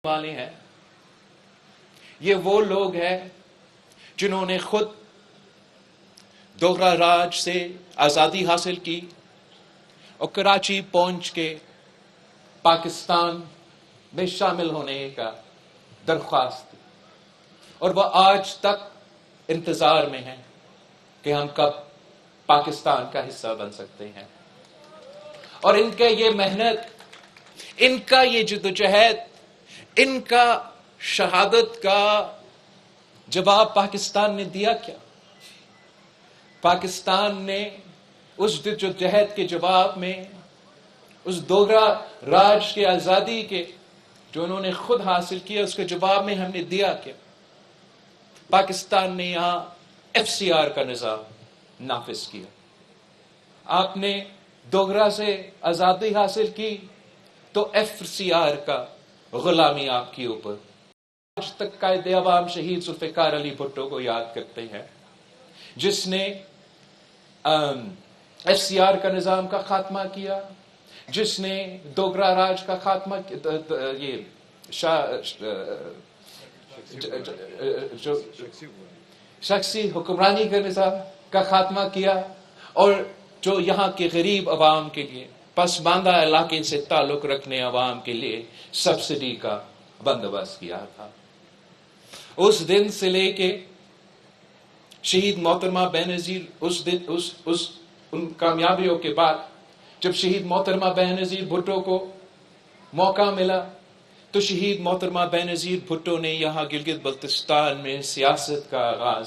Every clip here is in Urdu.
والے ہیں، یہ وہ لوگ ہیں جنہوں نے خود دوغرا راج سے آزادی حاصل کی اور کراچی پہنچ کے پاکستان میں شامل ہونے کا درخواست دی، اور وہ آج تک انتظار میں ہیں کہ ہم کب پاکستان کا حصہ بن سکتے ہیں۔ اور ان کا یہ محنت، ان کا یہ جدوجہد، ان کا شہادت کا جواب پاکستان نے دیا کیا؟ پاکستان نے اس جدوجہد کے جواب میں، اس دوغرا راج کے آزادی کے جو انہوں نے خود حاصل کیا، اس کے جواب میں ہم نے دیا کیا؟ پاکستان نے یہاں FCR کا نظام نافذ کیا۔ آپ نے دوغرا سے آزادی حاصل کی تو FCR کا غلامی آپ کے اوپر۔ آج تک قائد عوام شہید ذوالفقار علی بھٹو کو یاد کرتے ہیں، جس نے FCR کا نظام کا خاتمہ کیا، جس نے دوغرا راج کا خاتمہ، یہ جو شخصی حکمرانی کا نظام کا خاتمہ کیا، اور جو یہاں کے غریب عوام کے لیے، پسماندہ علاقے سے تعلق رکھنے عوام کے لیے سبسڈی کا بندوبست کیا تھا۔ اس دن سے لے کے شہید محترمہ بینظیر، ان کامیابیوں کے بعد جب شہید محترمہ بینظیر بھٹو کو موقع ملا تو شہید محترمہ بینظیر بھٹو نے یہاں گلگت بلتستان میں سیاست کا آغاز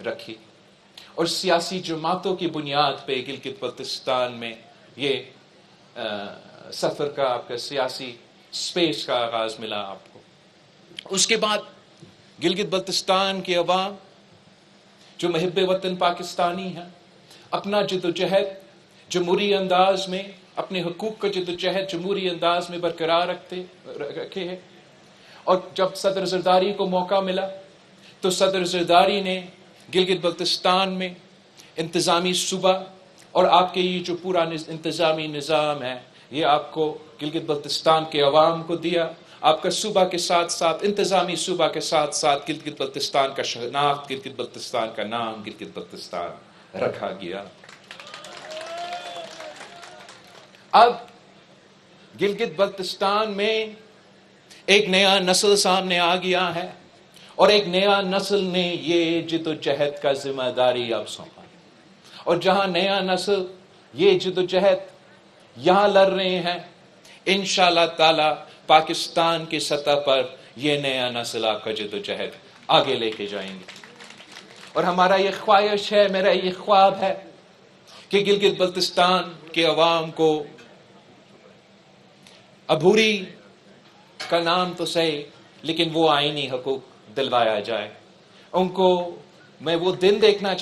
رکھی، اور سیاسی جماعتوں کی بنیاد پہ گلگت بلتستان میں یہ سفر کا، آپ کا سیاسی سپیس کا آغاز ملا آپ کو۔ اس کے بعد گلگت بلتستان کے عوام جو محب وطن پاکستانی ہیں، اپنا جدوجہد جمہوری انداز میں، اپنے حقوق کا جدوجہد جمہوری انداز میں برقرار رکھے ہیں، اور جب صدر زرداری کو موقع ملا تو صدر زرداری نے گلگت بلتستان میں انتظامی صوبہ، اور آپ کے یہ جو پورا انتظامی نظام ہے، یہ آپ کو گلگت بلتستان کے عوام کو دیا۔ آپ کا صوبہ کے ساتھ ساتھ، انتظامی صوبہ کے ساتھ ساتھ گلگت بلتستان کا شناخت، گلگت بلتستان کا نام گلگت بلتستان رکھا گیا۔ اب گلگت بلتستان میں ایک نیا نسل سامنے آ گیا ہے، اور ایک نیا نسل نے یہ جدوجہد کا ذمہ داری اب سونپا، اور جہاں نیا نسل یہ جدوجہد یہاں لڑ رہے ہیں، انشاءاللہ تعالی پاکستان کی سطح پر یہ نیا نسل آپ کا جدوجہد آگے لے کے جائیں گے۔ اور ہمارا یہ خواہش ہے، میرا یہ خواب ہے کہ گلگت بلتستان کے عوام کو عبوری کا نام تو صحیح، لیکن وہ آئینی حقوق دلوایا جائے۔ ان کو میں وہ دن دیکھنا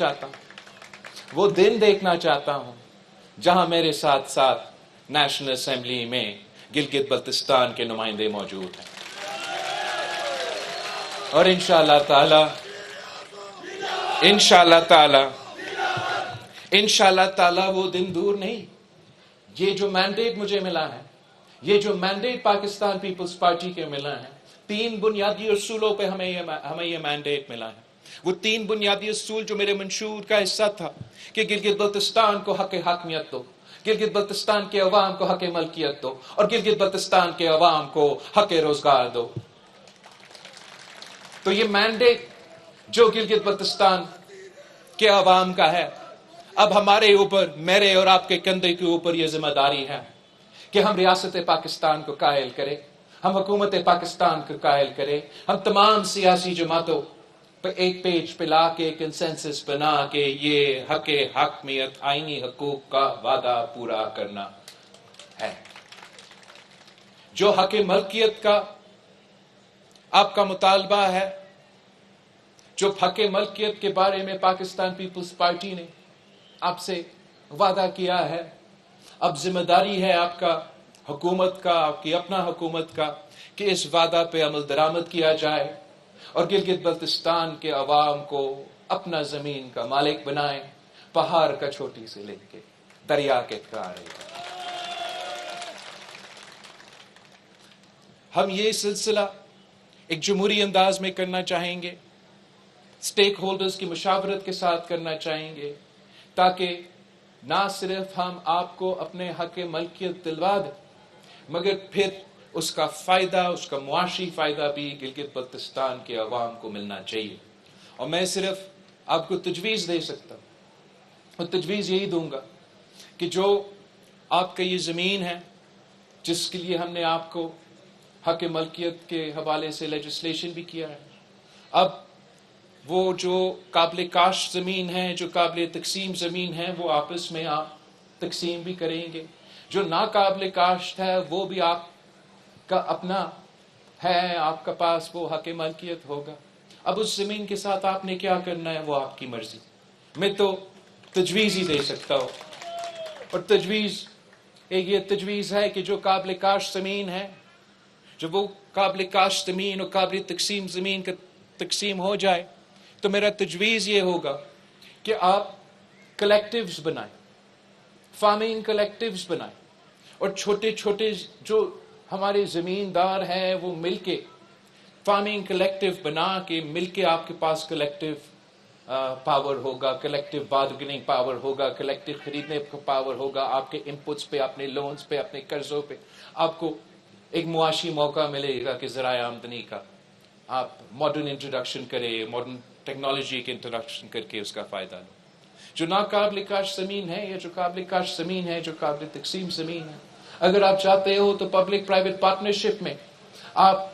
چاہتا ہوں جہاں میرے ساتھ ساتھ نیشنل اسمبلی میں گلگت بلتستان کے نمائندے موجود ہیں، اور انشاءاللہ تعالی وہ دن دور نہیں۔ یہ جو مینڈیٹ مجھے ملا ہے، یہ جو مینڈیٹ پاکستان پیپلز پارٹی کے ملا ہے، 3 بنیادی اصولوں پہ ہمیں یہ مینڈیٹ ملا ہے۔ وہ 3 بنیادی اصول جو میرے منشور کا حصہ تھا کہ گلگت بلتستان کو حق حاکمیت دو، گلگت بلتستان کے عوام کو حق ملکیت دو، اور گلگت بلتستان کے عوام کو حق روزگار دو۔ تو یہ مینڈیٹ جو گلگت بلتستان کے عوام کا ہے، اب ہمارے اوپر، میرے اور آپ کے کندھے کے اوپر یہ ذمہ داری ہے کہ ہم ریاست پاکستان کو قائل کریں، ہم حکومت پاکستان کو قائل کریں، ہم تمام سیاسی جماعتوں پہ ایک پیج پہ لا کے کنسنسس بنا کے یہ حق حاکمیت، آئینی حقوق کا وعدہ پورا کرنا ہے۔ جو حق ملکیت کا آپ کا مطالبہ ہے، جو حق ملکیت کے بارے میں پاکستان پیپلز پارٹی نے آپ سے وعدہ کیا ہے، اب ذمہ داری ہے آپ کا، حکومت کا، آپ کی اپنا حکومت کا، کہ اس وعدہ پہ عمل درآمد کیا جائے اور گلگت بلتستان کے عوام کو اپنا زمین کا مالک بنائیں، پہاڑ کا چھوٹی سے لے کے دریا کے کنارے۔ ہم یہ سلسلہ ایک جمہوری انداز میں کرنا چاہیں گے، اسٹیک ہولڈرز کی مشاورت کے ساتھ کرنا چاہیں گے، تاکہ نہ صرف ہم آپ کو اپنے حق ملکیت دلوا دیں، مگر پھر اس کا فائدہ، اس کا معاشی فائدہ بھی گلگت بلتستان کے عوام کو ملنا چاہیے۔ اور میں صرف آپ کو تجویز دے سکتا ہوں، اور تجویز یہی دوں گا کہ جو آپ کا یہ زمین ہے جس کے لیے ہم نے آپ کو حق ملکیت کے حوالے سے لیجسلیشن بھی کیا ہے، اب وہ جو قابل کاشت زمین ہے، جو قابل تقسیم زمین ہے، وہ آپس میں آپ تقسیم بھی کریں گے۔ جو ناقابل کاشت ہے وہ بھی آپ کا اپنا ہے، آپ کا پاس وہ حق ملکیت ہوگا۔ اب اس زمین کے ساتھ آپ نے کیا کرنا ہے وہ آپ کی مرضی۔ میں تو تجویز ہی دے سکتا ہوں، اور تجویز ایک یہ تجویز ہے کہ جو قابل کاشت زمین ہے، جب وہ قابل کاشت زمین اور قابل تقسیم زمین کا تقسیم ہو جائے تو میرا تجویز یہ ہوگا کہ آپ کلیکٹیوز بنائیں، فارمنگ کلیکٹیوز بنائیں، اور چھوٹے چھوٹے جو ہمارے زمیندار ہیں وہ مل کے فارمنگ کلیکٹیو بنا کے مل کے آپ کے پاس کلیکٹیو پاور ہوگا، کلیکٹیو بارگننگ پاور ہوگا، کلیکٹیو خریدنے کا پاور ہوگا۔ آپ کے انپٹس پہ، اپنے لونز پہ، اپنے قرضوں پہ آپ کو ایک معاشی موقع ملے گا کہ ذرائع آمدنی کا آپ ماڈرن انٹروڈکشن کریں، ماڈرن ٹیکنالوجی کے انٹروڈکشن کر کے اس کا فائدہ لو۔ جو ناقابل کاشت زمین ہے یا جو قابل کاشت زمین ہے، جو قابل تقسیم زمین ہے، اگر آپ چاہتے ہو تو پبلک پرائیویٹ پارٹنرشپ میں آپ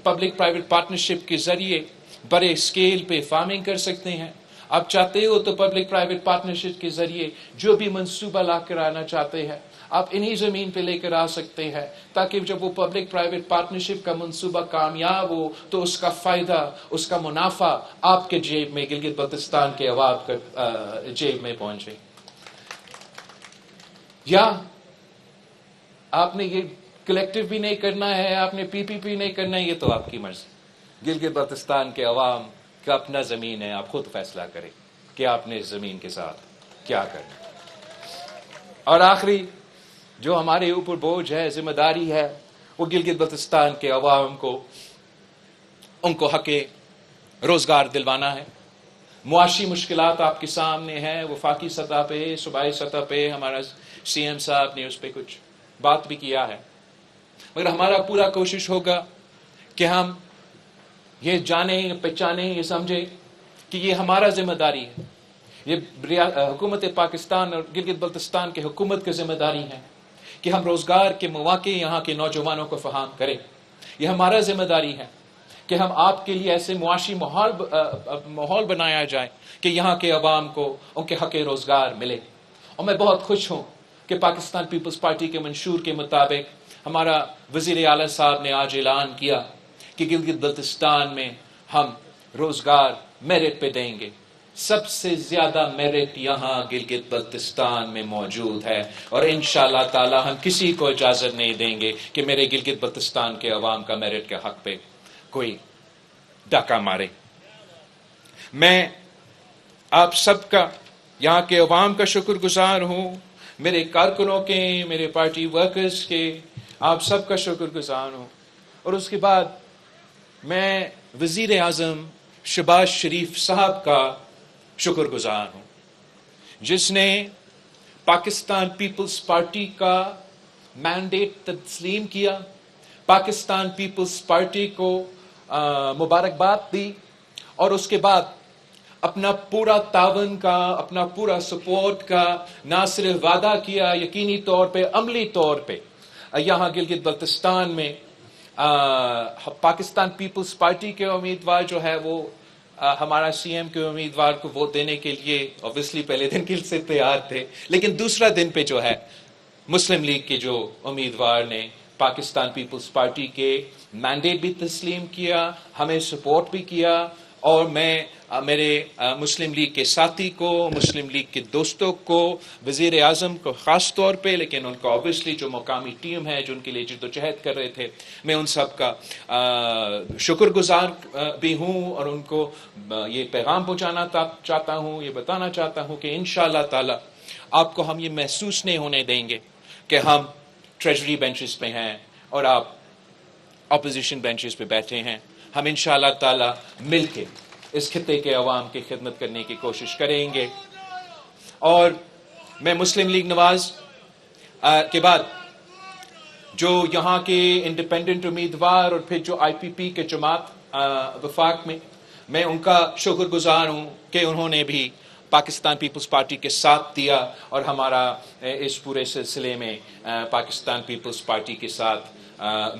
پبلک پرائیویٹ پارٹنرشپ کے ذریعے بڑے اسکیل پہ فارمنگ کر سکتے ہیں۔ آپ چاہتے ہو تو پبلک پرائیویٹ پارٹنرشپ کے ذریعے جو بھی منصوبہ لا کر آنا چاہتے ہیں آپ انہی زمین پہ لے کر آ سکتے ہیں، تاکہ جب وہ پبلک پرائیویٹ پارٹنرشپ کا منصوبہ کامیاب ہو تو اس کا فائدہ، اس کا منافع آپ کے جیب میں، گلگت بلتستان کے عوام کے جیب میں پہنچے۔ یا آپ نے یہ کلیکٹیو بھی نہیں کرنا ہے، آپ نے پی پی پی نہیں کرنا ہے، یہ تو آپ کی مرضی۔ گلگت بلتستان کے عوام کا اپنا زمین ہے، آپ خود فیصلہ کریں کہ آپ نے اس زمین کے ساتھ کیا کرنا ہے۔ اور آخری جو ہمارے اوپر بوجھ ہے، ذمہ داری ہے، وہ گلگت بلتستان کے عوام کو، ان کو حق روزگار دلوانا ہے۔ معاشی مشکلات آپ کے سامنے ہیں، وفاقی سطح پہ، صوبائی سطح پہ ہمارا سی ایم صاحب نے اس پہ کچھ بات بھی کیا ہے، مگر ہمارا پورا کوشش ہوگا کہ ہم یہ جانیں، پہچانیں، یہ سمجھیں کہ یہ ہمارا ذمہ داری ہے، یہ حکومت پاکستان اور گلگت بلتستان کے حکومت کی ذمہ داری ہے کہ ہم روزگار کے مواقع یہاں کے نوجوانوں کو فراہم کریں۔ یہ ہمارا ذمہ داری ہے کہ ہم آپ کے لیے ایسے معاشی ماحول بنایا جائے کہ یہاں کے عوام کو ان کے حق روزگار ملے۔ اور میں بہت خوش ہوں کہ پاکستان پیپلز پارٹی کے منشور کے مطابق ہمارا وزیر اعلیٰ صاحب نے آج اعلان کیا کہ گلگت بلتستان میں ہم روزگار میرٹ پہ دیں گے۔ سب سے زیادہ میرٹ یہاں گلگت بلتستان میں موجود ہے، اور انشاءاللہ تعالی ہم کسی کو اجازت نہیں دیں گے کہ میرے گلگت بلتستان کے عوام کا میرٹ کے حق پہ کوئی ڈاکہ مارے۔ میں آپ سب کا، یہاں کے عوام کا شکر گزار ہوں، میرے کارکنوں کے، میرے پارٹی ورکرز کے، آپ سب کا شکر گزار ہوں۔ اور اس کے بعد میں وزیر اعظم شہباز شریف صاحب کا شکر گزار ہوں، جس نے پاکستان پیپلز پارٹی کا مینڈیٹ تسلیم کیا، پاکستان پیپلز پارٹی کو مبارکباد دی، اور اس کے بعد اپنا پورا تعاون کا، اپنا پورا سپورٹ کا نہ صرف وعدہ کیا، یقینی طور پہ، عملی طور پہ یہاں گلگت بلتستان میں پاکستان پیپلز پارٹی کے امیدوار جو ہے وہ ہمارا سی ایم کے امیدوار کو ووٹ دینے کے لیے اوبویسلی پہلے دن کے سے تیار تھے، لیکن دوسرا دن پہ جو ہے مسلم لیگ کے جو امیدوار نے پاکستان پیپلز پارٹی کے مینڈیٹ بھی تسلیم کیا، ہمیں سپورٹ بھی کیا، اور میں میرے مسلم لیگ کے ساتھی کو، مسلم لیگ کے دوستوں کو، وزیر اعظم کو خاص طور پہ، لیکن ان کو اوبویسلی جو مقامی ٹیم ہے جو ان کے لیے جدوجہد کر رہے تھے، میں ان سب کا شکر گزار بھی ہوں، اور ان کو یہ پیغام پہنچانا چاہتا ہوں، یہ بتانا چاہتا ہوں کہ انشاءاللہ تعالی آپ کو ہم یہ محسوس نہیں ہونے دیں گے کہ ہم ٹریجری بینچز پہ ہیں اور آپ اپوزیشن بینچز پہ بیٹھے ہیں. ہم انشاءاللہ تعالی مل کے اس خطے کے عوام کی خدمت کرنے کی کوشش کریں گے. اور میں مسلم لیگ نواز کے بعد جو یہاں کے انڈیپینڈنٹ امیدوار اور پھر جو آئی پی پی کے جماعت وفاق میں ان کا شکر گزار ہوں کہ انہوں نے بھی پاکستان پیپلز پارٹی کے ساتھ دیا اور ہمارا اس پورے سلسلے میں پاکستان پیپلز پارٹی کے ساتھ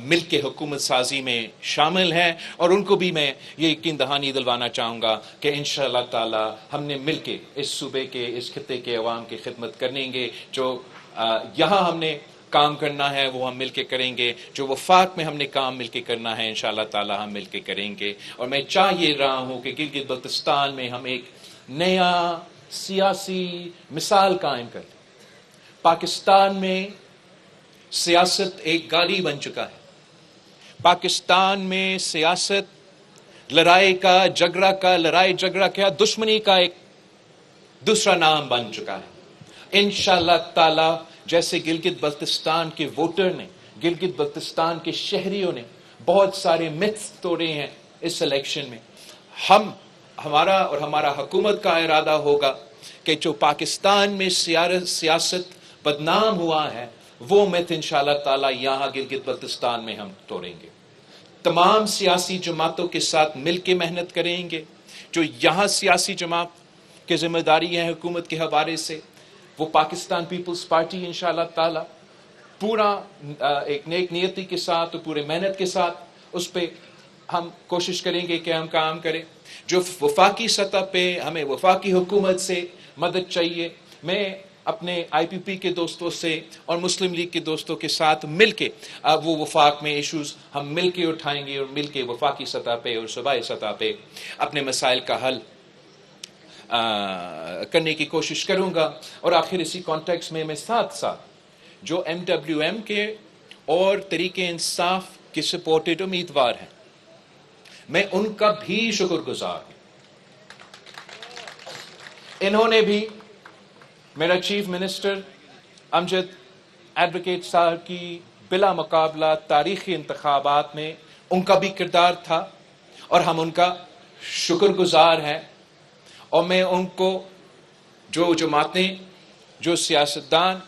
مل کے حکومت سازی میں شامل ہیں. اور ان کو بھی میں یہ یقین دہانی دلوانا چاہوں گا کہ انشاءاللہ تعالی ہم نے مل کے اس صوبے کے اس خطے کے عوام کی خدمت کریں گے. جو یہاں ہم نے کام کرنا ہے وہ ہم مل کے کریں گے, جو وفاق میں ہم نے کام مل کے کرنا ہے انشاءاللہ تعالی ہم مل کے کریں گے. اور میں چاہ یہ رہا ہوں کہ گلگت بلتستان میں ہم ایک نیا سیاسی مثال قائم کر دیں. پاکستان میں سیاست ایک گاڑی بن چکا ہے. پاکستان میں سیاست لڑائی جھگڑا کیا دشمنی کا ایک دوسرا نام بن چکا ہے. انشاءاللہ تعالی جیسے گلگت بلتستان کے ووٹر نے, گلگت بلتستان کے شہریوں نے بہت سارے متس توڑے ہیں اس الیکشن میں, ہمارا اور ہمارا حکومت کا ارادہ ہوگا کہ جو پاکستان میں سیاست بدنام ہوا ہے وہ مت انشاءاللہ تعالی یہاں گلگت بلتستان میں ہم توڑیں گے. تمام سیاسی جماعتوں کے ساتھ مل کے محنت کریں گے. جو یہاں سیاسی جماعت کی ذمہ داری ہے حکومت کے حوالے سے, وہ پاکستان پیپلز پارٹی انشاءاللہ تعالی پورا ایک نیک نیتی کے ساتھ اور پورے محنت کے ساتھ اس پہ ہم کوشش کریں گے کہ ہم کام کریں. جو وفاقی سطح پہ ہمیں وفاقی حکومت سے مدد چاہیے, میں اپنے آئی پی پی کے دوستوں سے اور مسلم لیگ کے دوستوں کے ساتھ مل کے وہ وفاق میں ایشوز ہم مل کے اٹھائیں گے اور مل کے وفاقی سطح پہ اور صوبائی سطح پہ اپنے مسائل کا حل کرنے کی کوشش کروں گا. اور آخر اسی کانٹیکس میں ساتھ ساتھ جو ایم ڈبلیو ایم کے اور تحریک انصاف کے سپورٹڈ امیدوار ہیں, میں ان کا بھی شکر گزار ہوں. انہوں نے بھی میرا چیف منسٹر امجد ایڈوکیٹ صاحب کی بلا مقابلہ تاریخی انتخابات میں ان کا بھی کردار تھا اور ہم ان کا شکر گزار ہیں. اور میں ان کو جو جماعتیں جو سیاستدان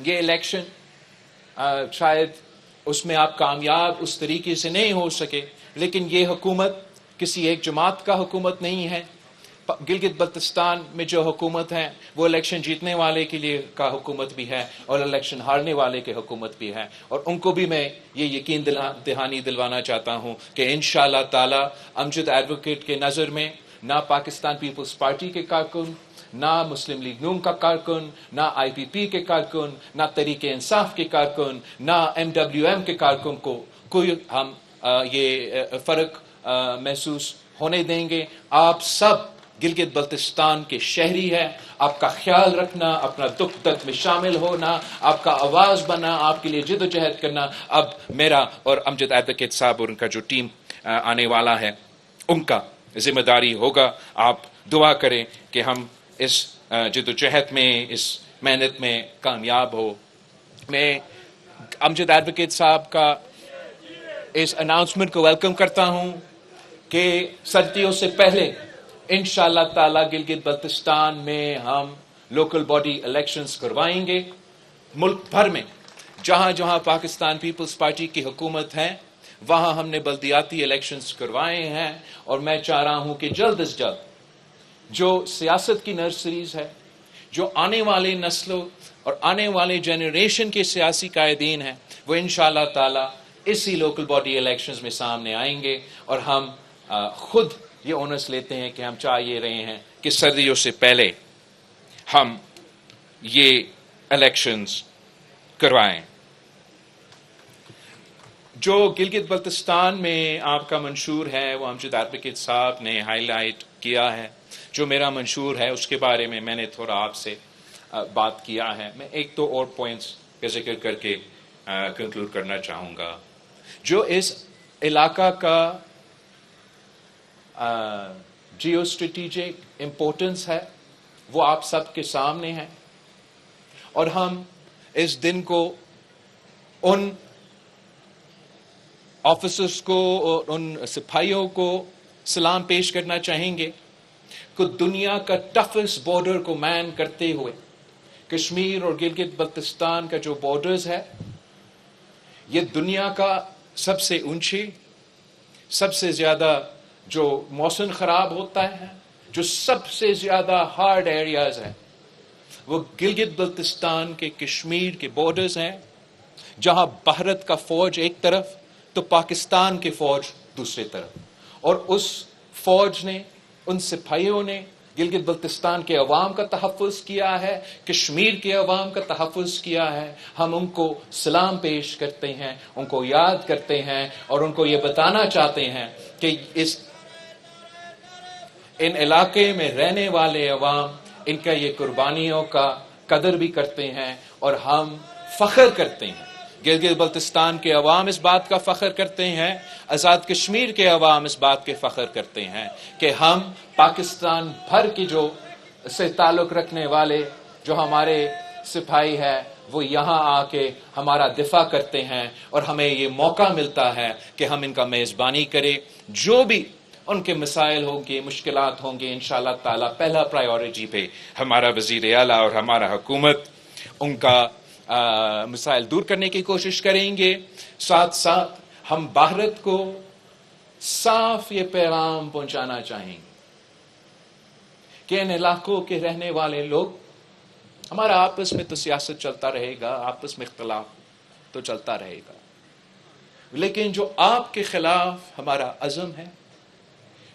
یہ الیکشن شاید اس میں آپ کامیاب اس طریقے سے نہیں ہو سکے, لیکن یہ حکومت کسی ایک جماعت کا حکومت نہیں ہے. گلگت بلتستان میں جو حکومت ہے وہ الیکشن جیتنے والے کے لیے کا حکومت بھی ہے اور الیکشن ہارنے والے کے حکومت بھی ہے. اور ان کو بھی میں یہ یقین دہانی دلوانا چاہتا ہوں کہ انشاءاللہ تعالی امجد ایڈوکیٹ کے نظر میں نہ پاکستان پیپلز پارٹی کے کارکن, نہ مسلم لیگ نون کا کارکن, نہ آئی پی پی کے کارکن, نہ تحریک انصاف کے کارکن, نہ ایم ڈبلیو ایم کے کارکن کو کوئی ہم یہ فرق محسوس ہونے دیں گے. آپ سب گلگت بلتستان کے شہری ہیں. آپ کا خیال رکھنا, اپنا دکھ درد میں شامل ہونا, آپ کا آواز بننا, آپ کے لیے جد و جہد کرنا اب میرا اور امجد ایڈوکیٹ صاحب اور ان کا جو ٹیم آنے والا ہے ان کا ذمہ داری ہوگا. آپ دعا کریں کہ ہم اس جد و جہد میں, اس محنت میں کامیاب ہو. میں امجد ایڈوکیٹ صاحب کا اس اناؤنسمنٹ کو ویلکم کرتا ہوں کہ سردیوں سے پہلے انشاءاللہ تعالی گلگت بلتستان میں ہم لوکل باڈی الیکشنز کروائیں گے. ملک بھر میں جہاں جہاں پاکستان پیپلز پارٹی کی حکومت ہے وہاں ہم نے بلدیاتی الیکشنز کروائے ہیں. اور میں چاہ رہا ہوں کہ جلد از جلد جو سیاست کی نرسریز ہے, جو آنے والے نسلوں اور آنے والے جنریشن کے سیاسی قائدین ہیں, وہ انشاءاللہ تعالی اسی لوکل باڈی الیکشنز میں سامنے آئیں گے. اور ہم خود یہ اونس لیتے ہیں کہ ہم چاہ یہ رہے ہیں کہ سردیوں سے پہلے ہم یہ الیکشنز کروائیں. جو گلگت بلتستان میں آپ کا منشور ہے وہ امجد ایڈوکیٹ صاحب نے ہائی لائٹ کیا ہے. جو میرا منشور ہے اس کے بارے میں نے تھوڑا آپ سے بات کیا ہے. میں ایک تو اور پوائنٹس کا ذکر کر کے کنکلوڈ کرنا چاہوں گا. جو اس علاقہ کا جیو اسٹریٹجک امپورٹنس ہے وہ آپ سب کے سامنے ہے. اور ہم اس دن کو ان آفیسرز کو اور ان سپاہیوں کو سلام پیش کرنا چاہیں گے کہ دنیا کا ٹفسٹ بارڈر کو مین کرتے ہوئے کشمیر اور گلگت بلتستان کا جو بارڈرز ہے یہ دنیا کا سب سے اونچی، سب سے زیادہ جو موسم خراب ہوتا ہے، جو سب سے زیادہ ہارڈ ایریاز ہیں وہ گلگت بلتستان کے کشمیر کے بارڈرز ہیں، جہاں بھارت کا فوج ایک طرف تو پاکستان کی فوج دوسری طرف، اور اس فوج نے، ان سپاہیوں نے گلگت بلتستان کے عوام کا تحفظ کیا ہے، کشمیر کے عوام کا تحفظ کیا ہے۔ ہم ان کو سلام پیش کرتے ہیں، ان کو یاد کرتے ہیں اور ان کو یہ بتانا چاہتے ہیں کہ ان علاقے میں رہنے والے عوام ان کا یہ قربانیوں کا قدر بھی کرتے ہیں اور ہم فخر کرتے ہیں۔ گلگت بلتستان کے عوام اس بات کا فخر کرتے ہیں، آزاد کشمیر کے عوام اس بات کے فخر کرتے ہیں کہ ہم پاکستان بھر کی جو سے تعلق رکھنے والے جو ہمارے سپاہی ہیں وہ یہاں آ کے ہمارا دفاع کرتے ہیں اور ہمیں یہ موقع ملتا ہے کہ ہم ان کا میزبانی کریں۔ جو بھی ان کے مسائل ہوں گے، مشکلات ہوں گے، انشاءاللہ تعالی پہلا پرائیورٹی پہ ہمارا وزیر اعلیٰ اور ہمارا حکومت ان کا مسائل دور کرنے کی کوشش کریں گے۔ ساتھ ساتھ ہم بھارت کو صاف یہ پیغام پہنچانا چاہیں گے کہ ان علاقوں کے رہنے والے لوگ، ہمارا آپس میں تو سیاست چلتا رہے گا، آپس میں اختلاف تو چلتا رہے گا، لیکن جو آپ کے خلاف ہمارا عزم ہے،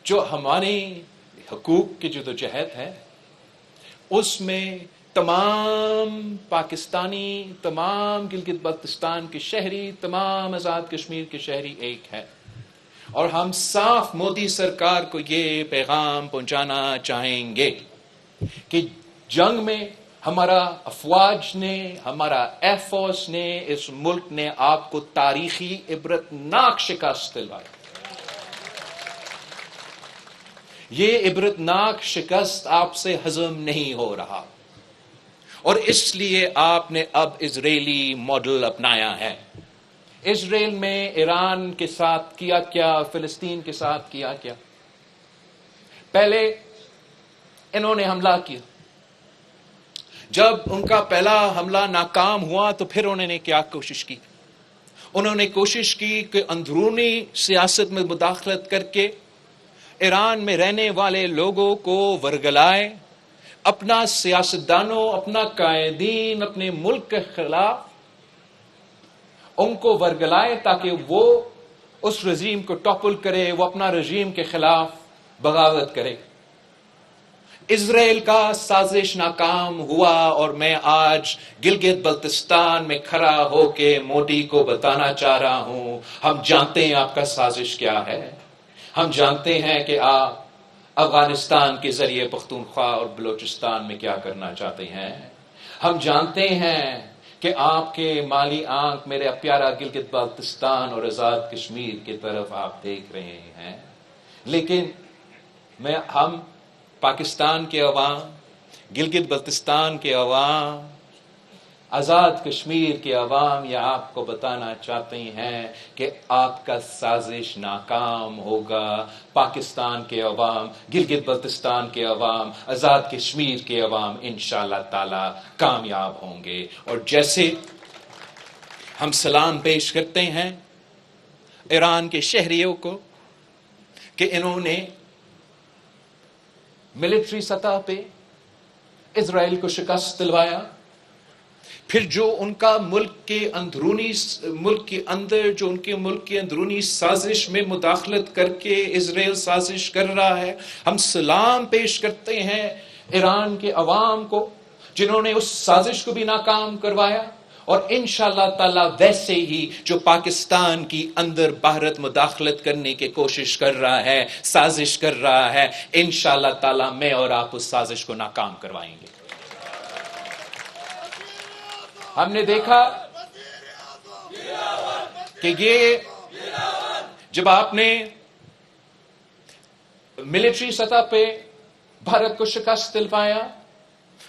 جو ہمارے حقوق کی جدوجہد ہے، اس میں تمام پاکستانی، تمام گلگت بلتستان کے شہری، تمام آزاد کشمیر کے شہری ایک ہے، اور ہم صاف مودی سرکار کو یہ پیغام پہنچانا چاہیں گے کہ جنگ میں ہمارا افواج نے، ہمارا ایئر فورس نے، اس ملک نے آپ کو تاریخی عبرتناک شکست دلوائی۔ یہ عبرتناک شکست آپ سے ہضم نہیں ہو رہا، اور اس لیے آپ نے اب اسرائیلی ماڈل اپنایا ہے۔ اسرائیل میں ایران کے ساتھ کیا کیا، فلسطین کے ساتھ کیا کیا؟ پہلے انہوں نے حملہ کیا، جب ان کا پہلا حملہ ناکام ہوا تو پھر انہوں نے کیا کوشش کی؟ انہوں نے کوشش کی کہ اندرونی سیاست میں مداخلت کر کے ایران میں رہنے والے لوگوں کو ورگلائے، اپنا سیاستدانوں، اپنا قائدین اپنے ملک کے خلاف ان کو ورگلائے تاکہ وہ اس رژیم کو ٹاپل کرے، وہ اپنا رژیم کے خلاف بغاوت کرے۔ اسرائیل کا سازش ناکام ہوا، اور میں آج گلگت بلتستان میں کھڑا ہو کے مودی کو بتانا چاہ رہا ہوں، ہم جانتے ہیں آپ کا سازش کیا ہے، ہم جانتے ہیں کہ آپ افغانستان کے ذریعے پختونخوا اور بلوچستان میں کیا کرنا چاہتے ہیں، ہم جانتے ہیں کہ آپ کے مالی آنکھ میرے پیارا گلگت بلتستان اور آزاد کشمیر کی طرف آپ دیکھ رہے ہیں، لیکن ہم پاکستان کے عوام، گلگت بلتستان کے عوام، آزاد کشمیر کے عوام یہ آپ کو بتانا چاہتے ہیں کہ آپ کا سازش ناکام ہوگا۔ پاکستان کے عوام، گلگت بلتستان کے عوام، آزاد کشمیر کے عوام انشاءاللہ تعالی کامیاب ہوں گے۔ اور جیسے ہم سلام پیش کرتے ہیں ایران کے شہریوں کو کہ انہوں نے ملٹری سطح پہ اسرائیل کو شکست دلوایا، پھر جو ان کا ملک کے اندرونی سازش میں مداخلت کر کے اسرائیل سازش کر رہا ہے، ہم سلام پیش کرتے ہیں ایران کے عوام کو جنہوں نے اس سازش کو بھی ناکام کروایا، اور انشاءاللہ تعالی ویسے ہی جو پاکستان کی اندر بھارت مداخلت کرنے کی کوشش کر رہا ہے، سازش کر رہا ہے، انشاءاللہ تعالی میں اور آپ اس سازش کو ناکام کروائیں گے۔ ہم نے دیکھا کہ یہ جب آپ نے ملٹری سطح پہ بھارت کو شکست دلوایا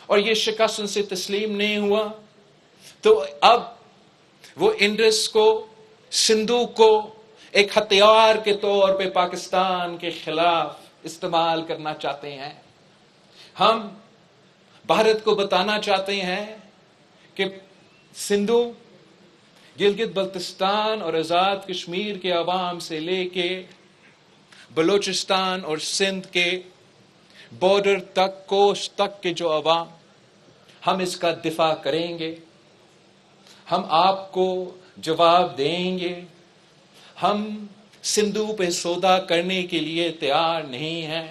اور یہ شکست ان سے تسلیم نہیں ہوا، تو اب وہ انڈس کو، سندھو کو ایک ہتھیار کے طور پہ پاکستان کے خلاف استعمال کرنا چاہتے ہیں۔ ہم بھارت کو بتانا چاہتے ہیں کہ سندھو، گلگت بلتستان اور آزاد کشمیر کے عوام سے لے کے بلوچستان اور سندھ کے بارڈر تک، کوسٹ تک کے جو عوام، ہم اس کا دفاع کریں گے، ہم آپ کو جواب دیں گے۔ ہم سندھو پہ سودا کرنے کے لیے تیار نہیں ہیں،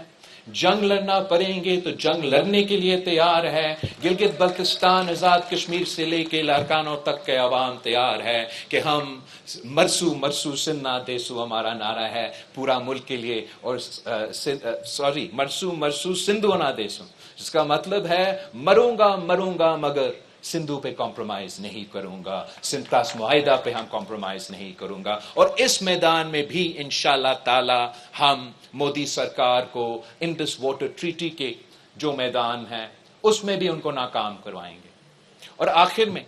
جنگ لڑنا پڑیں گے تو جنگ لڑنے کے لیے تیار ہے۔ گلگت بلتستان، آزاد کشمیر سے لے کے لاڑکانوں تک کے عوام تیار ہے کہ ہم مرسو مرسو سندھ نہ دیسو ہمارا نعرہ ہے پورا ملک کے لیے، اور مرسو مرسو سندھو نہ دیسو، جس کا مطلب ہے مروں گا مگر سندھو پہ کمپرومائز نہیں کروں گا، سندھ کا معاہدہ پہ ہم کمپرومائز نہیں کروں گا۔ اور اس میدان میں بھی انشاءاللہ تعالی ہم مودی سرکار کو انڈس واٹر ٹریٹی کے جو میدان ہے اس میں بھی ان کو ناکام کروائیں گے۔ اور آخر میں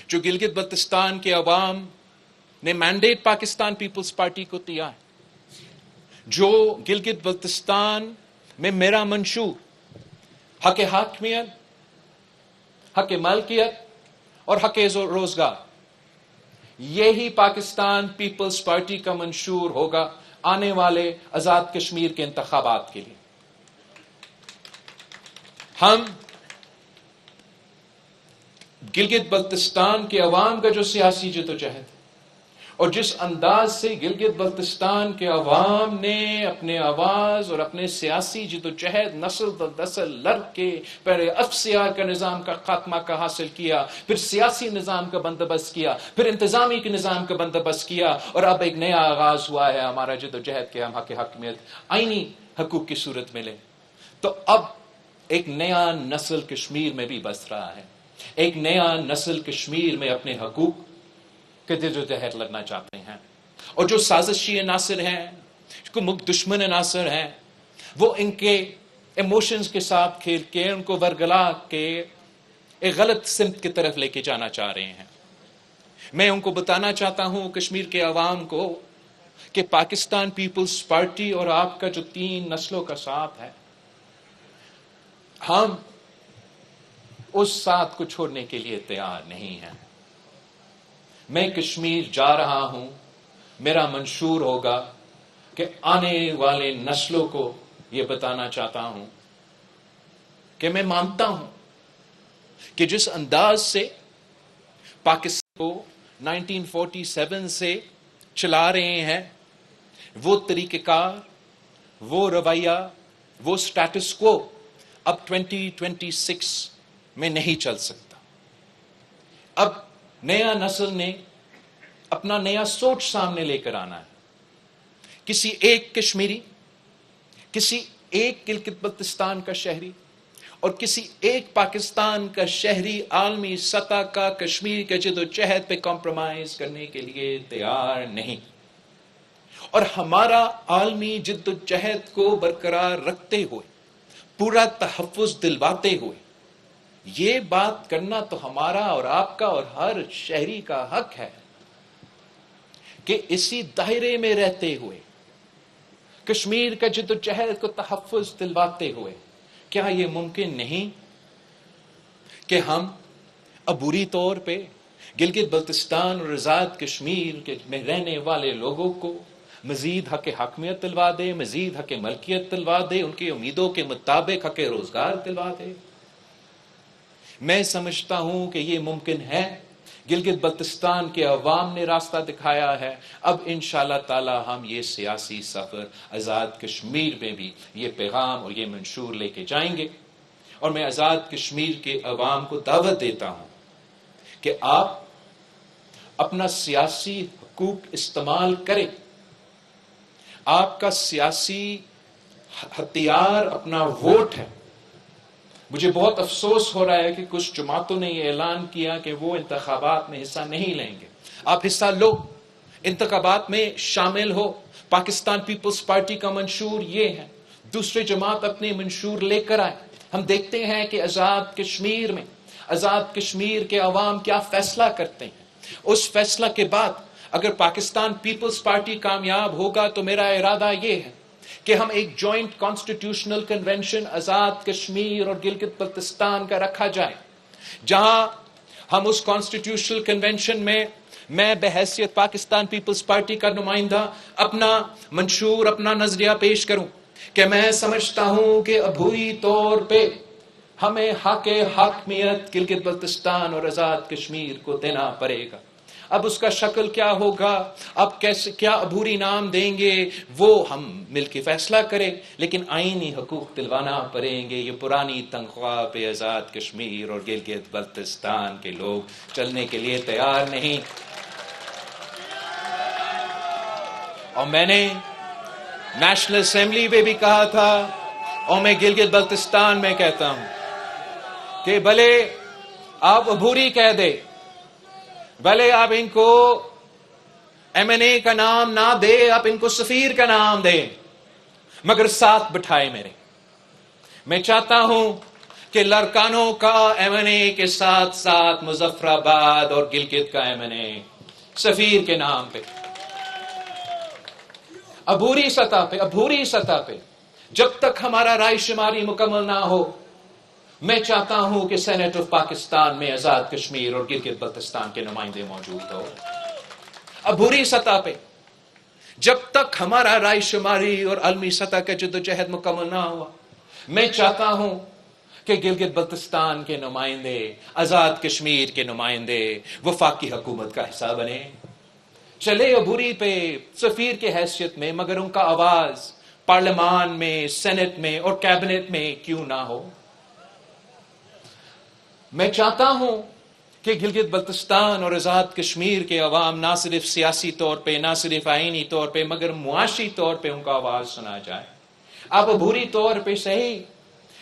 جو گلگت بلتستان کے عوام نے مینڈیٹ پاکستان پیپلز پارٹی کو دیا ہے، جو گلگت بلتستان میں میرا منشور حق حاکمیت، حق ملکیت اور حق روزگار، یہی پاکستان پیپلز پارٹی کا منشور ہوگا آنے والے آزاد کشمیر کے انتخابات کے لیے۔ ہم گلگت بلتستان کے عوام کا جو سیاسی جدوجہد اور جس انداز سے گلگت بلتستان کے عوام نے اپنے آواز اور اپنے سیاسی جدوجہد نسل در نسل لڑ کے پہلے افسیار کا نظام کا خاتمہ کا حاصل کیا، پھر سیاسی نظام کا بندوبست کیا، پھر انتظامی کے نظام کا بندوبست کیا، اور اب ایک نیا آغاز ہوا ہے ہمارا جدوجہد کہ ہم حق حاکمیت، آئینی حقوق کی صورت میں لیں، تو اب ایک نیا نسل کشمیر میں بھی بس رہا ہے، ایک نیا نسل کشمیر میں اپنے حقوق کے جدوجہد لڑنا چاہتے ہیں، اور جو سازشی عناصر ہیں، جو دشمن عناصر ہیں، وہ ان کے ایموشنز کے ساتھ کھیل کے ان کو ورگلا کے ایک غلط سمت کی طرف لے کے جانا چاہ رہے ہیں۔ میں ان کو بتانا چاہتا ہوں کشمیر کے عوام کو کہ پاکستان پیپلز پارٹی اور آپ کا جو 3 نسلوں کا ساتھ ہے، ہم اس ساتھ کو چھوڑنے کے لیے تیار نہیں ہیں۔ میں کشمیر جا رہا ہوں، میرا منشور ہوگا کہ آنے والے نسلوں کو یہ بتانا چاہتا ہوں کہ میں مانتا ہوں کہ جس انداز سے پاکستان کو 1947 سے چلا رہے ہیں، وہ طریقہ کار، وہ رویہ، وہ سٹیٹس کو اب 2026 میں نہیں چل سکتا۔ اب نیا نسل نے اپنا نیا سوچ سامنے لے کر آنا ہے۔ کسی ایک کشمیری، کسی ایک گلگت بلتستان کا شہری اور کسی ایک پاکستان کا شہری عالمی سطح کا کشمیر کے جدوجہد پہ کمپرومائز کرنے کے لیے تیار نہیں، اور ہمارا عالمی جدوجہد کو برقرار رکھتے ہوئے، پورا تحفظ دلواتے ہوئے یہ بات کرنا تو ہمارا اور آپ کا اور ہر شہری کا حق ہے کہ اسی دائرے میں رہتے ہوئے، کشمیر کا جدوجہد کو تحفظ دلواتے ہوئے، کیا یہ ممکن نہیں کہ ہم عبوری طور پہ گلگت بلتستان اور آزاد کشمیر میں رہنے والے لوگوں کو مزید حق حاکمیت دلوا دے، مزید حق ملکیت دلوا دے، ان کی امیدوں کے مطابق حق روزگار دلوا دے؟ میں سمجھتا ہوں کہ یہ ممکن ہے۔ گلگت بلتستان کے عوام نے راستہ دکھایا ہے، اب انشاءاللہ تعالی ہم یہ سیاسی سفر آزاد کشمیر میں بھی یہ پیغام اور یہ منشور لے کے جائیں گے، اور میں آزاد کشمیر کے عوام کو دعوت دیتا ہوں کہ آپ اپنا سیاسی حقوق استعمال کریں۔ آپ کا سیاسی ہتھیار اپنا ووٹ ہے۔ مجھے بہت افسوس ہو رہا ہے کہ کچھ جماعتوں نے یہ اعلان کیا کہ وہ انتخابات میں حصہ نہیں لیں گے۔ آپ حصہ لو، انتخابات میں شامل ہو۔ پاکستان پیپلز پارٹی کا منشور یہ ہے، دوسرے جماعت اپنے منشور لے کر آئے، ہم دیکھتے ہیں کہ آزاد کشمیر میں آزاد کشمیر کے عوام کیا فیصلہ کرتے ہیں۔ اس فیصلہ کے بعد اگر پاکستان پیپلز پارٹی کامیاب ہوگا تو میرا ارادہ یہ ہے کہ ہم ایک joint constitutional convention Azad Kashmir اور گلگت بلتستان کا رکھا جائے، جہاں ہم اس کانسٹیٹیوشنل کنونشن میں بحیثیت پاکستان پیپلز پارٹی کا نمائندہ اپنا منشور، اپنا نظریہ پیش کروں کہ میں سمجھتا ہوں کہ عبوری طور پہ ہمیں حق حاکمیت گلگت بلتستان اور آزاد کشمیر کو دینا پڑے گا۔ اب اس کا شکل کیا ہوگا، اب کیسے، کیا عبوری نام دیں گے، وہ ہم مل کے فیصلہ کریں، لیکن آئینی حقوق دلوانا پڑیں گے۔ یہ پرانی تنخواہ پہ آزاد کشمیر اور گلگت بلتستان کے لوگ چلنے کے لیے تیار نہیں۔ اور میں نے نیشنل اسمبلی میں بھی کہا تھا، اور میں گلگت بلتستان میں کہتا ہوں کہ بھلے آپ عبوری کہہ دے، بھلے آپ ان کو ایم این اے کا نام نہ دے، آپ ان کو سفیر کا نام دیں، مگر ساتھ بٹھائے میرے۔ میں چاہتا ہوں کہ لڑکانوں کا ایم این اے کے ساتھ ساتھ مظفر آباد اور گلگت کا ایم این اے سفیر کے نام پہ، عبوری سطح پہ جب تک ہمارا رائے شماری مکمل نہ ہو، میں چاہتا ہوں کہ سینٹ آف پاکستان میں آزاد کشمیر اور گلگت بلتستان کے نمائندے موجود ہو۔ عبوری سطح پہ جب تک ہمارا رائے شماری اور عالمی سطح کا جدوجہد مکمل نہ ہوا، میں چاہتا ہوں کہ گلگت بلتستان کے نمائندے، آزاد کشمیر کے نمائندے وفاقی حکومت کا حصہ بنے، چلے عبوری پہ سفیر کے حیثیت میں، مگر ان کا آواز پارلیمان میں، سینٹ میں اور کیبنٹ میں کیوں نہ ہو۔ میں چاہتا ہوں کہ گلگت بلتستان اور آزاد کشمیر کے عوام نہ صرف سیاسی طور پہ، نہ صرف آئینی طور پہ، مگر معاشی طور پہ ان کا آواز سنا جائے۔ اب عبوری طور پہ صحیح،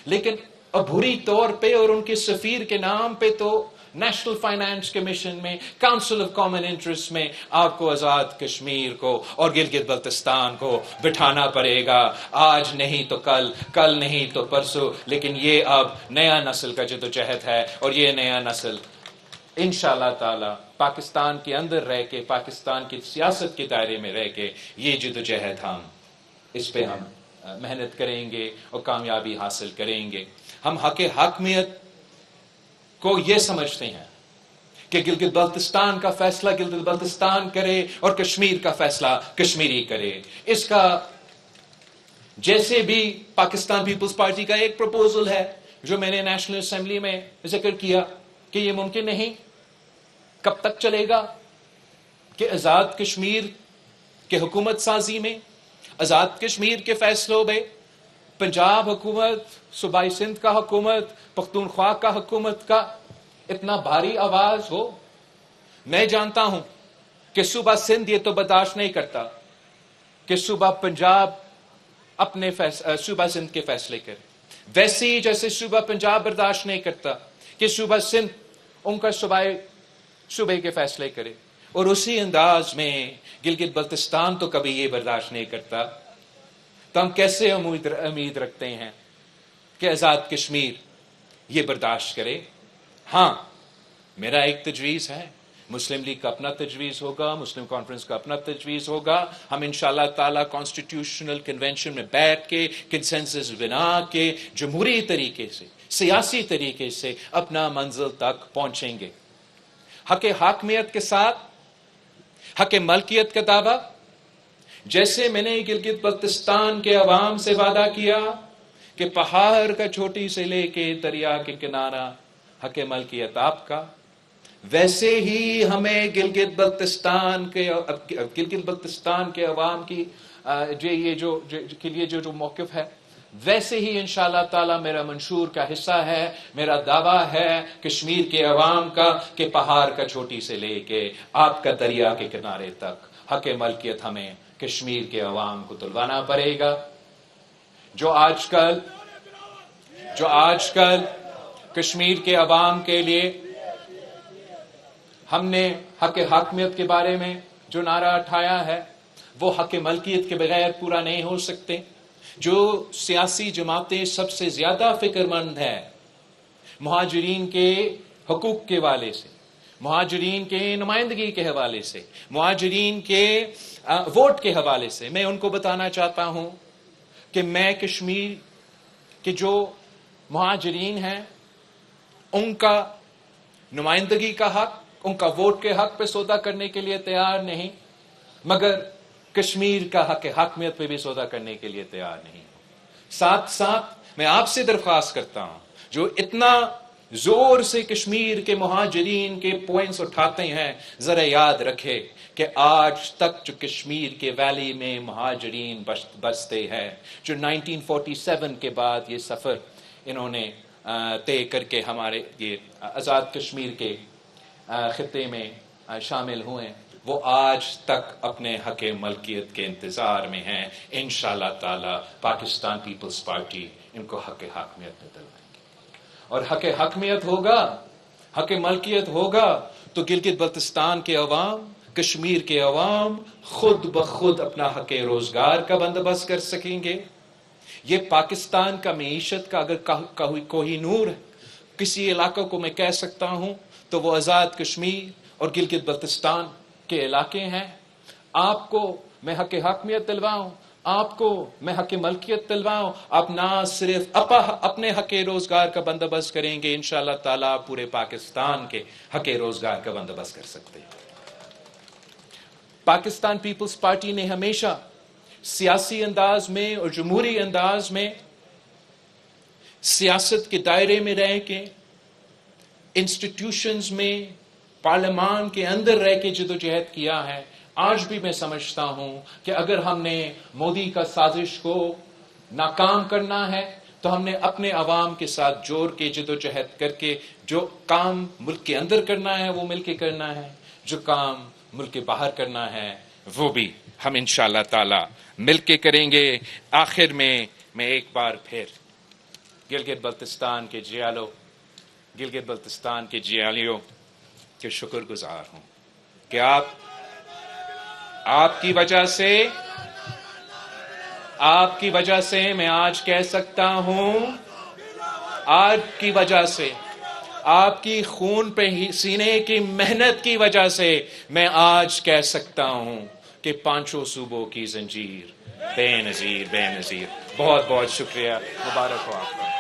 لیکن عبوری طور پہ اور ان کے سفیر کے نام پہ تو نیشنل فائنانس کمیشن میں، کاؤنسل آف کامن انٹرسٹ میں آپ کو آزاد کشمیر کو اور گلگت بلتستان کو بٹھانا پڑے گا، آج نہیں تو کل، کل نہیں تو پرسوں، لیکن یہ اب نیا نسل کا جدوجہد ہے، اور یہ نیا نسل انشاءاللہ تعالی پاکستان کے اندر رہ کے، پاکستان کی سیاست کے دائرے میں رہ کے، یہ جدوجہد ہم اس پہ ہم محنت کریں گے اور کامیابی حاصل کریں گے۔ ہم حق حاکمیت کو یہ سمجھتے ہیں کہ گلگت بلتستان کا فیصلہ گلگت بلتستان کرے اور کشمیر کا فیصلہ کشمیری کرے۔ اس کا جیسے بھی پاکستان پیپلز پارٹی کا ایک پروپوزل ہے جو میں نے نیشنل اسمبلی میں ذکر کیا کہ یہ ممکن نہیں، کب تک چلے گا کہ آزاد کشمیر کے حکومت سازی میں، آزاد کشمیر کے فیصلوں میں پنجاب حکومت، صوبائی سندھ کا حکومت، پختونخوا کا حکومت کا اتنا بھاری آواز ہو۔ میں جانتا ہوں کہ صوبہ سندھ یہ تو برداشت نہیں کرتا کہ صوبہ پنجاب اپنے صوبہ سندھ کے فیصلے کرے، ویسے ہی جیسے صوبہ پنجاب برداشت نہیں کرتا کہ صوبہ سندھ ان کا صوبے کے فیصلے کرے، اور اسی انداز میں گلگت بلتستان تو کبھی یہ برداشت نہیں کرتا۔ تو ہم کیسے امید رکھتے ہیں کہ آزاد کشمیر یہ برداشت کرے؟ ہاں، میرا ایک تجویز ہے، مسلم لیگ کا اپنا تجویز ہوگا، مسلم کانفرنس کا اپنا تجویز ہوگا۔ ہم انشاءاللہ تعالی کانسٹیٹیوشنل کنونشن میں بیٹھ کے کنسنسس بنا کے جمہوری طریقے سے، سیاسی طریقے سے اپنا منزل تک پہنچیں گے، حق حاکمیت کے ساتھ، حق ملکیت کا دعویٰ، جیسے میں نے گلگت بلتستان کے عوام سے وعدہ کیا کہ پہاڑ کا چوٹی سے لے کے دریا کے کنارہ حق ملکیت آپ کا، ویسے ہی ہمیں گلگت بلتستان کے عوام کی کے لیے جو موقف ہے، ویسے ہی انشاءاللہ تعالی میرا منشور کا حصہ ہے، میرا دعویٰ ہے کشمیر کے عوام کا کہ پہاڑ کا چوٹی سے لے کے آپ کا دریا کے کنارے تک حق ملکیت ہمیں کشمیر کے عوام کو دلوانا پڑے گا۔ جو آج کل کشمیر کے عوام کے لیے ہم نے حق حاکمیت کے بارے میں جو نعرہ اٹھایا ہے، وہ حق ملکیت کے بغیر پورا نہیں ہو سکتے۔ جو سیاسی جماعتیں سب سے زیادہ فکر مند ہیں مہاجرین کے حقوق کے حوالے سے، مہاجرین کے نمائندگی کے حوالے سے، مہاجرین کے ووٹ کے حوالے سے میں ان کو بتانا چاہتا ہوں کہ میں کشمیر کے جو مہاجرین ہیں ان کا نمائندگی کا حق، ان کا ووٹ کے حق پہ سودا کرنے کے لیے تیار نہیں، مگر کشمیر کا حق حاکمیت پہ بھی سودا کرنے کے لیے تیار نہیں۔ ساتھ ساتھ میں آپ سے درخواست کرتا ہوں، جو اتنا زور سے کشمیر کے مہاجرین کے پوائنٹس اٹھاتے ہیں، ذرا یاد رکھے کہ آج تک جو کشمیر کے ویلی میں مہاجرین بستے ہیں، جو 1947 کے بعد یہ سفر انہوں نے طے کر کے ہمارے یہ آزاد کشمیر کے خطے میں شامل ہوئے، وہ آج تک اپنے حق ملکیت کے انتظار میں ہیں۔ انشاءاللہ تعالی پاکستان پیپلز پارٹی ان کو حق حاکمیت میں دلوائے گی، اور حق حاکمیت ہوگا، حق ملکیت ہوگا تو گلگت بلتستان کے عوام، کشمیر کے عوام خود بخود اپنا حق روزگار کا بندوبست کر سکیں گے۔ یہ پاکستان کا معیشت کا اگر کوئی نور کسی علاقے کو میں کہہ سکتا ہوں تو وہ آزاد کشمیر اور گلگت بلتستان کے علاقے ہیں۔ آپ کو میں حق حاکمیت دلواؤں، آپ کو میں حق ملکیت دلواؤں، آپ نہ صرف اپنے حق روزگار کا بندوبست کریں گے، انشاءاللہ تعالیٰ پورے پاکستان کے حق روزگار کا بندوبست کر سکتے ہیں۔ پاکستان پیپلز پارٹی نے ہمیشہ سیاسی انداز میں اور جمہوری انداز میں سیاست کے دائرے میں رہ کے، انسٹیٹیوشنز میں، پارلیمان کے اندر رہ کے جدوجہد کیا ہے۔ آج بھی میں سمجھتا ہوں کہ اگر ہم نے مودی کا سازش کو ناکام کرنا ہے تو ہم نے اپنے عوام کے ساتھ جوڑ کے جدوجہد کر کے جو کام ملک کے اندر کرنا ہے وہ مل کے کرنا ہے، جو کام ملک کے باہر کرنا ہے وہ بھی ہم انشاءاللہ تعالی مل کے کریں گے۔ آخر میں ایک بار پھر گلگت بلتستان کے جیالو، گلگت بلتستان کے جیالیوں کے شکر گزار ہوں کہ آپ کی وجہ سے میں آج کہہ سکتا ہوں، آپ کی وجہ سے، آپ کی خون پہ سینے کی محنت کی وجہ سے میں آج کہہ سکتا ہوں کہ پانچوں صوبوں کی زنجیر بے نظیر۔ بہت بہت شکریہ، مبارک ہو آپ کا۔